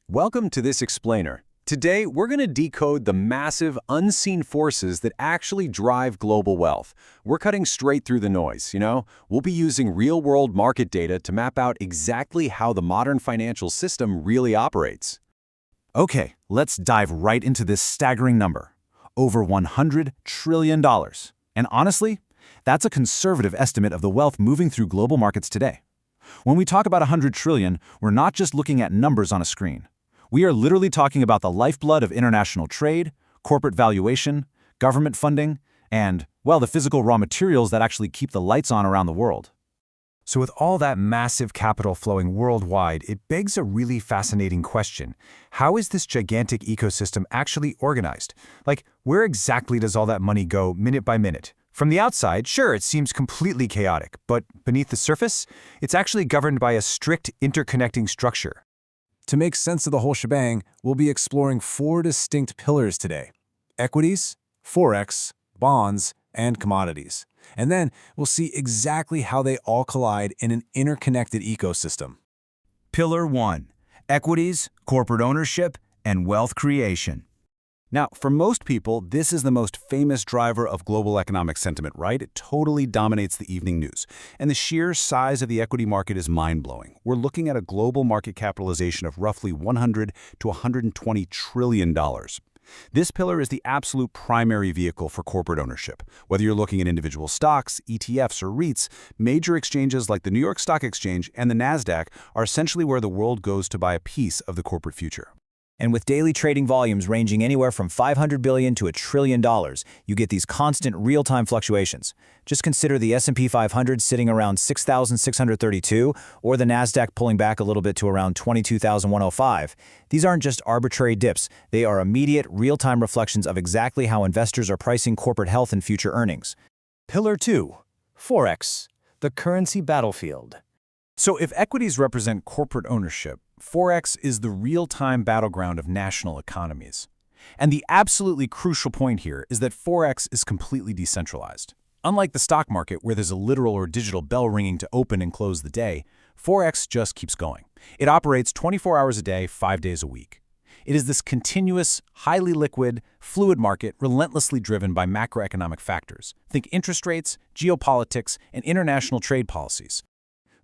Welcome to this explainer. Today, we're going to decode the massive, unseen forces that actually drive global wealth. We're cutting straight through the noise, We'll be using real-world market data to map out exactly how the modern financial system really operates. Okay, let's dive right into this staggering number. Over $100 trillion. And honestly, that's a conservative estimate of the wealth moving through global markets today. When we talk about $100 trillion, we're not just looking at numbers on a screen. We are literally talking about the lifeblood of international trade, corporate valuation, government funding, and, well, the physical raw materials that actually keep the lights on around the world. So with all that massive capital flowing worldwide, it begs a really fascinating question. How is this gigantic ecosystem actually organized? Like, where exactly does all that money go minute by minute? From the outside, sure, it seems completely chaotic, but beneath the surface, it's actually governed by a strict interconnecting structure. To make sense of the whole shebang, we'll be exploring 4 distinct pillars today: equities, Forex, bonds, and commodities. And then we'll see exactly how they all collide in an interconnected ecosystem. Pillar 1. Equities, corporate ownership, and wealth creation. Now, for most people, this is the most famous driver of global economic sentiment, right? It totally dominates the evening news. And the sheer size of the equity market is mind-blowing. We're looking at a global market capitalization of roughly $100 to $120 trillion. This pillar is the absolute primary vehicle for corporate ownership. Whether you're looking at individual stocks, ETFs, or REITs, major exchanges like the New York Stock Exchange and the NASDAQ are essentially where the world goes to buy a piece of the corporate future. And with daily trading volumes ranging anywhere from $500 billion to $1 trillion, you get these constant real-time fluctuations. Just consider the S&P 500 sitting around 6,632, or the NASDAQ pulling back a little bit to around 22,105. These aren't just arbitrary dips. They are immediate, real-time reflections of exactly how investors are pricing corporate health and future earnings. Pillar 2. Forex, the currency battlefield. So if equities represent corporate ownership, Forex is the real-time battleground of national economies. And the absolutely crucial point here is that Forex is completely decentralized. Unlike the stock market, where there's a literal or digital bell ringing to open and close the day, Forex just keeps going. It operates 24 hours a day, 5 days a week. It is this continuous, highly liquid, fluid market relentlessly driven by macroeconomic factors. Think interest rates, geopolitics, and international trade policies.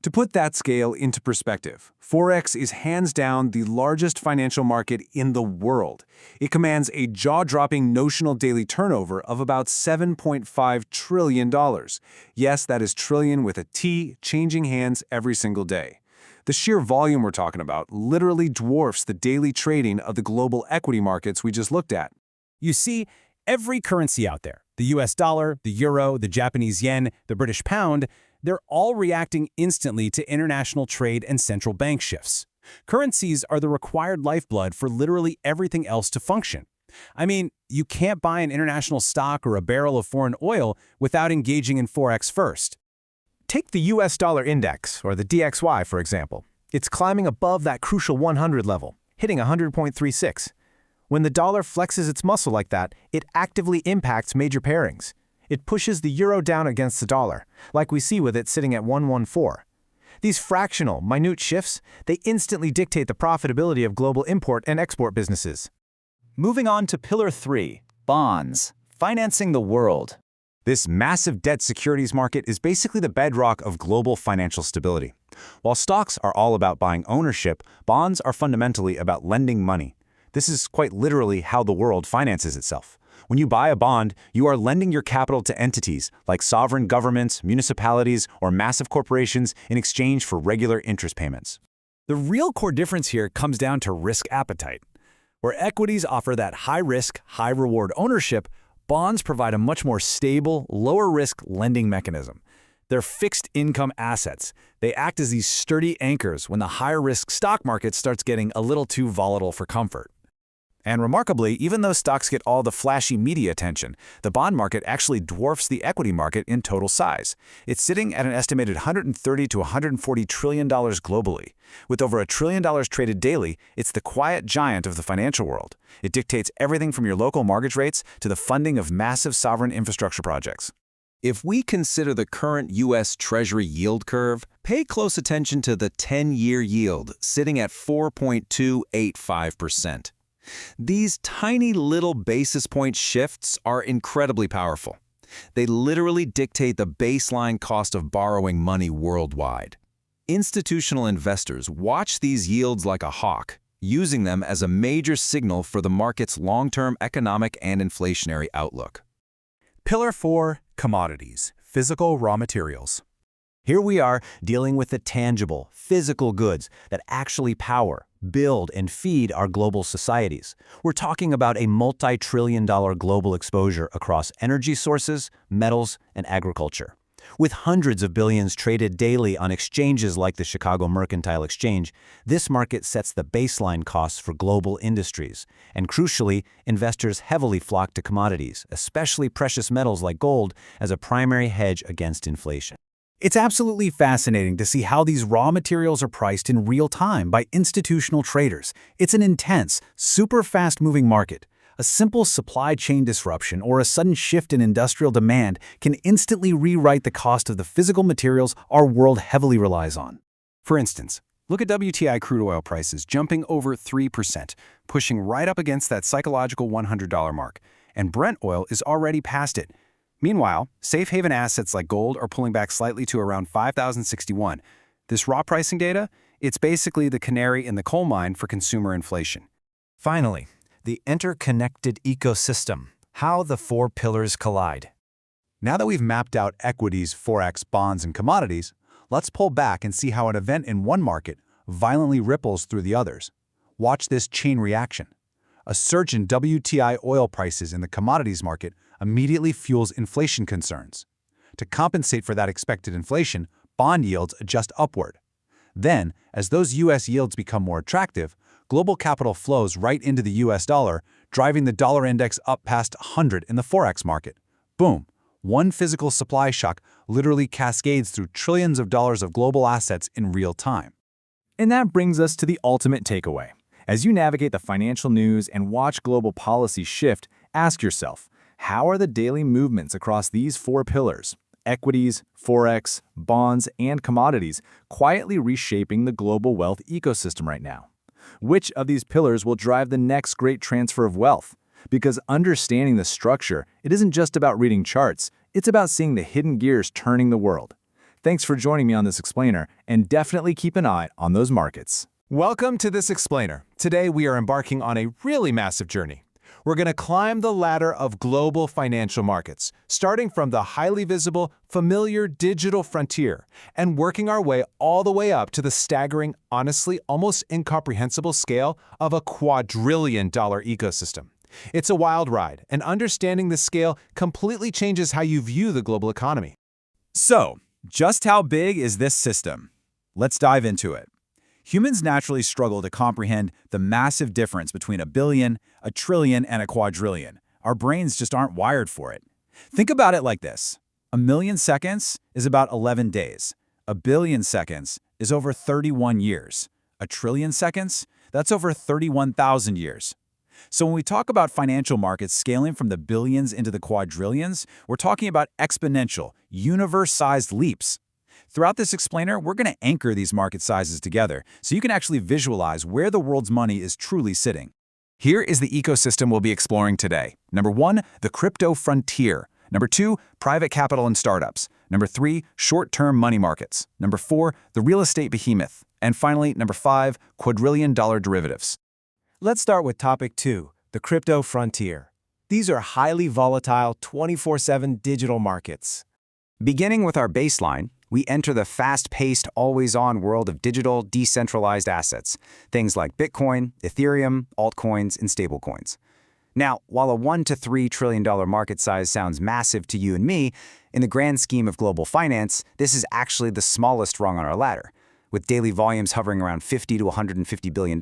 To put that scale into perspective, Forex is hands down the largest financial market in the world. It commands a jaw-dropping notional daily turnover of about $7.5 trillion. Yes, that is trillion with a T, changing hands every single day. The sheer volume we're talking about literally dwarfs the daily trading of the global equity markets we just looked at. You see, every currency out there, the US dollar, the euro, the Japanese yen, the British pound, they're all reacting instantly to international trade and central bank shifts. Currencies are the required lifeblood for literally everything else to function. I mean, you can't buy an international stock or a barrel of foreign oil without engaging in Forex first. Take the US dollar index, or the DXY, for example. It's climbing above that crucial 100 level, hitting 100.36. When the dollar flexes its muscle like that, it actively impacts major pairings. It pushes the euro down against the dollar, like we see with it sitting at 114. These fractional, minute shifts, they instantly dictate the profitability of global import and export businesses. Moving on to Pillar 3, bonds, financing the world. This massive debt securities market is basically the bedrock of global financial stability. While stocks are all about buying ownership, bonds are fundamentally about lending money. This is quite literally how the world finances itself. When you buy a bond, you are lending your capital to entities like sovereign governments, municipalities, or massive corporations in exchange for regular interest payments. The real core difference here comes down to risk appetite. Where equities offer that high-risk, high-reward ownership, bonds provide a much more stable, lower-risk lending mechanism. They're fixed-income assets. They act as these sturdy anchors when the higher-risk stock market starts getting a little too volatile for comfort. And remarkably, even though stocks get all the flashy media attention, the bond market actually dwarfs the equity market in total size. It's sitting at an estimated $130 to $140 trillion globally. With over $1 trillion traded daily, it's the quiet giant of the financial world. It dictates everything from your local mortgage rates to the funding of massive sovereign infrastructure projects. If we consider the current U.S. Treasury yield curve, pay close attention to the 10-year yield sitting at 4.285%. These tiny little basis point shifts are incredibly powerful. They literally dictate the baseline cost of borrowing money worldwide. Institutional investors watch these yields like a hawk, using them as a major signal for the market's long-term economic and inflationary outlook. Pillar 4, Commodities, physical raw materials. Here we are dealing with the tangible, physical goods that actually power, build, and feed our global societies. We're talking about a multi-trillion-dollar global exposure across energy sources, metals, and agriculture. With hundreds of billions traded daily on exchanges like the Chicago Mercantile Exchange, this market sets the baseline costs for global industries. And crucially, investors heavily flock to commodities, especially precious metals like gold, as a primary hedge against inflation. It's absolutely fascinating to see how these raw materials are priced in real time by institutional traders. It's an intense, super fast-moving market. A simple supply chain disruption or a sudden shift in industrial demand can instantly rewrite the cost of the physical materials our world heavily relies on. For instance, look at WTI crude oil prices jumping over 3%, pushing right up against that psychological $100 mark, and Brent oil is already past it. Meanwhile, safe haven assets like gold are pulling back slightly to around 5,061. This raw pricing data, it's basically the canary in the coal mine for consumer inflation. Finally, the interconnected ecosystem, how the four pillars collide. Now that we've mapped out equities, Forex, bonds, and commodities, let's pull back and see how an event in one market violently ripples through the others. Watch this chain reaction. A surge in WTI oil prices in the commodities market immediately fuels inflation concerns. To compensate for that expected inflation, bond yields adjust upward. Then, as those U.S. yields become more attractive, global capital flows right into the U.S. dollar, driving the dollar index up past 100 in the Forex market. Boom! One physical supply shock literally cascades through trillions of dollars of global assets in real time. And that brings us to the ultimate takeaway. As you navigate the financial news and watch global policy shift, ask yourself, how are the daily movements across these four pillars, equities, Forex, bonds, and commodities, quietly reshaping the global wealth ecosystem right now? Which of these pillars will drive the next great transfer of wealth? Because understanding the structure, it isn't just about reading charts, it's about seeing the hidden gears turning the world. Thanks for joining me on this explainer, and definitely keep an eye on those markets. Welcome to this explainer. Today we are embarking on a really massive journey. We're going to climb the ladder of global financial markets, starting from the highly visible, familiar digital frontier, and working our way all the way up to the staggering, honestly almost incomprehensible scale of a quadrillion-dollar ecosystem. It's a wild ride, and understanding this scale completely changes how you view the global economy. So, just how big is this system? Let's dive into it. Humans naturally struggle to comprehend the massive difference between a billion, a trillion, and a quadrillion. Our brains just aren't wired for it. Think about it like this. 1,000,000 seconds is about 11 days. 1,000,000,000 seconds is over 31 years. 1,000,000,000,000 seconds? That's over 31,000 years. So when we talk about financial markets scaling from the billions into the quadrillions, we're talking about exponential, universe-sized leaps. Throughout this explainer, we're going to anchor these market sizes together so you can actually visualize where the world's money is truly sitting. Here is the ecosystem we'll be exploring today. Number 1, the crypto frontier. Number 2, private capital and startups. Number 3, short-term money markets. Number 4, the real estate behemoth. And finally, number 5, quadrillion-dollar derivatives. Let's start with topic 2, the crypto frontier. These are highly volatile 24/7 digital markets. Beginning with our baseline, we enter the fast-paced, always-on world of digital, decentralized assets, things like Bitcoin, Ethereum, altcoins, and stablecoins. Now, while a $1 to $3 trillion market size sounds massive to you and me, in the grand scheme of global finance, this is actually the smallest rung on our ladder. With daily volumes hovering around $50 to $150 billion,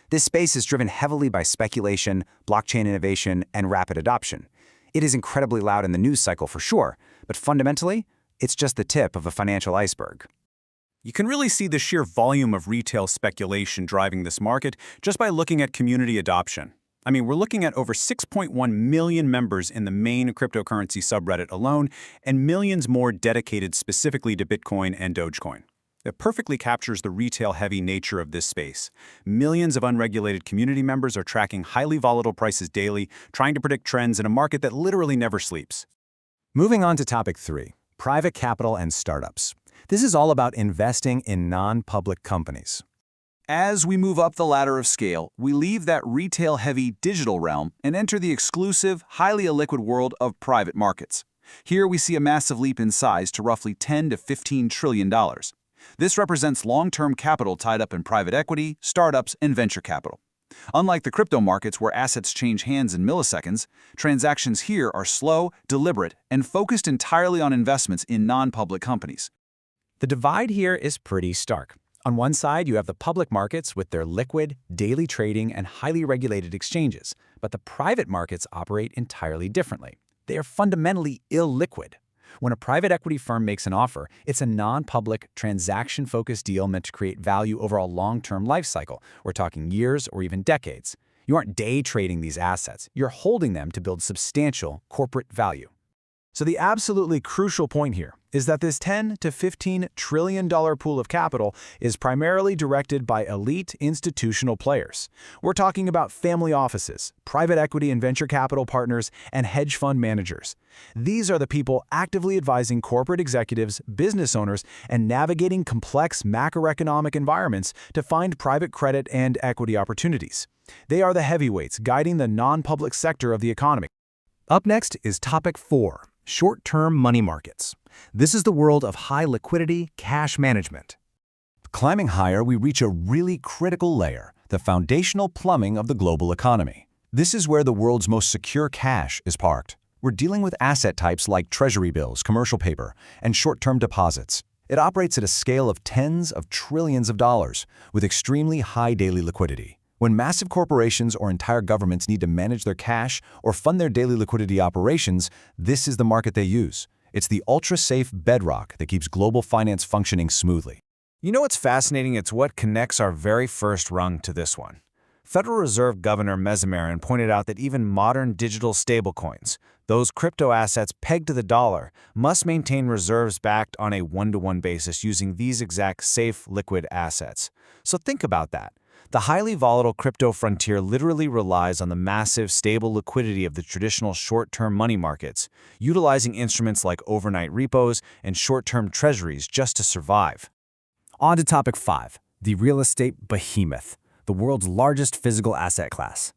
this space is driven heavily by speculation, blockchain innovation, and rapid adoption. It is incredibly loud in the news cycle for sure, but fundamentally, it's just the tip of a financial iceberg. You can really see the sheer volume of retail speculation driving this market just by looking at community adoption. I mean, we're looking at over 6.1 million members in the main cryptocurrency subreddit alone, and millions more dedicated specifically to Bitcoin and Dogecoin. It perfectly captures the retail-heavy nature of this space. Millions of unregulated community members are tracking highly volatile prices daily, trying to predict trends in a market that literally never sleeps. Moving on to topic 3, private capital and startups. This is all about investing in non-public companies. As we move up the ladder of scale, we leave that retail-heavy digital realm and enter the exclusive, highly illiquid world of private markets. Here we see a massive leap in size to roughly $10 to $15 trillion. This represents long-term capital tied up in private equity, startups, and venture capital. Unlike the crypto markets where assets change hands in milliseconds, transactions here are slow, deliberate, and focused entirely on investments in non-public companies. The divide here is pretty stark. On one side, you have the public markets with their liquid, daily trading, and highly regulated exchanges, but the private markets operate entirely differently. They are fundamentally illiquid. When a private equity firm makes an offer, it's a non-public, transaction-focused deal meant to create value over a long-term life cycle. We're talking years or even decades. You aren't day trading these assets. You're holding them to build substantial corporate value. So the absolutely crucial point here is that this $10 to $15 trillion pool of capital is primarily directed by elite institutional players. We're talking about family offices, private equity and venture capital partners, and hedge fund managers. These are the people actively advising corporate executives, business owners, and navigating complex macroeconomic environments to find private credit and equity opportunities. They are the heavyweights guiding the non-public sector of the economy. Up next is topic 4. Short-term money markets. This is the world of high liquidity cash management. Climbing higher, we reach a really critical layer, the foundational plumbing of the global economy. This is where the world's most secure cash is parked. We're dealing with asset types like treasury bills, commercial paper, and short-term deposits. It operates at a scale of tens of trillions of dollars, with extremely high daily liquidity. When massive corporations or entire governments need to manage their cash or fund their daily liquidity operations, this is the market they use. It's the ultra-safe bedrock that keeps global finance functioning smoothly. You know what's fascinating? It's what connects our very first rung to this one. Federal Reserve Governor Mesmerin pointed out that even modern digital stablecoins, those crypto assets pegged to the dollar, must maintain reserves backed on a one-to-one basis using these exact safe, liquid assets. So think about that. The highly volatile crypto frontier literally relies on the massive, stable liquidity of the traditional short-term money markets, utilizing instruments like overnight repos and short-term treasuries just to survive. On to topic 5, the real estate behemoth, the world's largest physical asset class.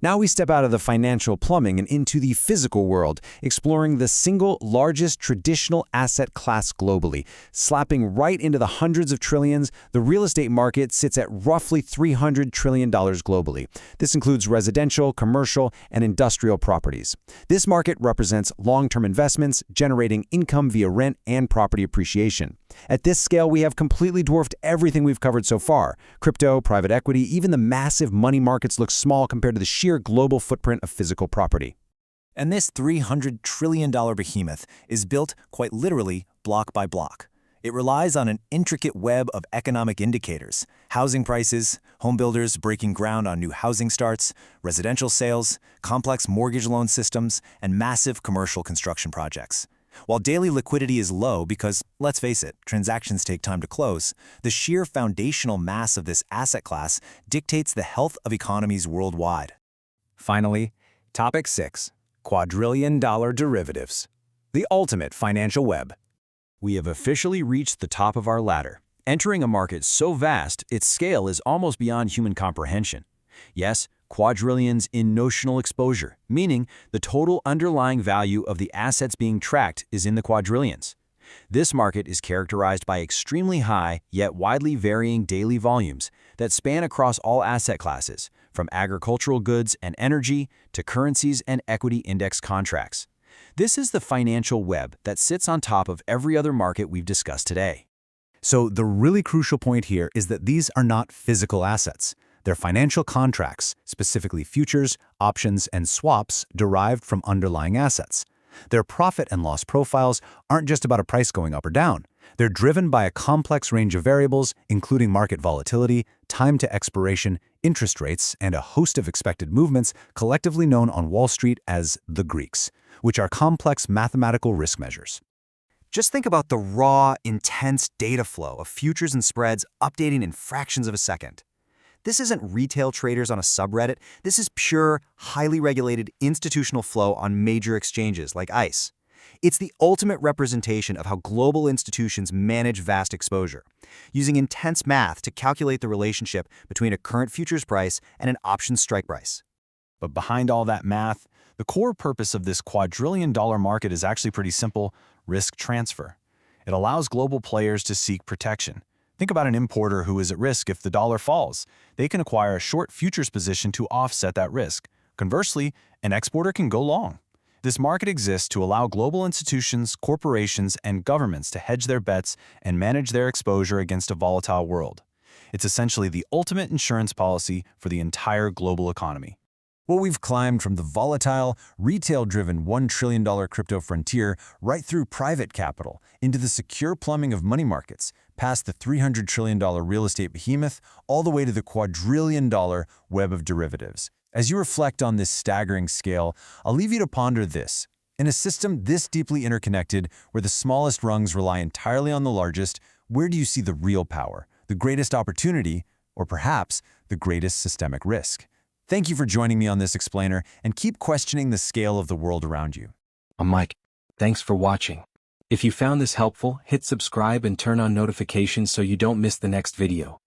Now we step out of the financial plumbing and into the physical world, exploring the single largest traditional asset class globally. Slapping right into the hundreds of trillions, the real estate market sits at roughly $300 trillion globally. This includes residential, commercial, and industrial properties. This market represents long-term investments, generating income via rent and property appreciation. At this scale, we have completely dwarfed everything we've covered so far. Crypto, private equity, even the massive money markets look small compared to the sheer global footprint of physical property. And this $300 trillion behemoth is built, quite literally, block by block. It relies on an intricate web of economic indicators: housing prices, home builders breaking ground on new housing starts, residential sales, complex mortgage loan systems, and massive commercial construction projects. While daily liquidity is low because, let's face it, transactions take time to close, the sheer foundational mass of this asset class dictates the health of economies worldwide. Finally, topic 6, quadrillion-dollar derivatives, the ultimate financial web. We have officially reached the top of our ladder, entering a market so vast its scale is almost beyond human comprehension. Yes, quadrillions in notional exposure, meaning the total underlying value of the assets being tracked is in the quadrillions. This market is characterized by extremely high, yet widely varying daily volumes that span across all asset classes, from agricultural goods and energy to currencies and equity index contracts. This is the financial web that sits on top of every other market we've discussed today. So the really crucial point here is that these are not physical assets. They're financial contracts, specifically futures, options, and swaps derived from underlying assets. Their profit and loss profiles aren't just about a price going up or down. They're driven by a complex range of variables, including market volatility, time to expiration, interest rates, and a host of expected movements collectively known on Wall Street as the Greeks, which are complex mathematical risk measures. Just think about the raw, intense data flow of futures and spreads updating in fractions of a second. This isn't retail traders on a subreddit. This is pure, highly regulated institutional flow on major exchanges like ICE. It's the ultimate representation of how global institutions manage vast exposure, using intense math to calculate the relationship between a current futures price and an option strike price. But behind all that math, the core purpose of this quadrillion-dollar market is actually pretty simple: risk transfer. It allows global players to seek protection. Think about an importer who is at risk if the dollar falls. They can acquire a short futures position to offset that risk. Conversely, an exporter can go long. This market exists to allow global institutions, corporations, and governments to hedge their bets and manage their exposure against a volatile world. It's essentially the ultimate insurance policy for the entire global economy. Well, we've climbed from the volatile, retail-driven $1 trillion crypto frontier right through private capital into the secure plumbing of money markets, past the $300 trillion real estate behemoth, all the way to the quadrillion-dollar web of derivatives. As you reflect on this staggering scale, I'll leave you to ponder this. In a system this deeply interconnected, where the smallest rungs rely entirely on the largest, where do you see the real power, the greatest opportunity, or perhaps the greatest systemic risk? Thank you for joining me on this explainer, and keep questioning the scale of the world around you. I'm Mike. Thanks for watching. If you found this helpful, hit subscribe and turn on notifications so you don't miss the next video.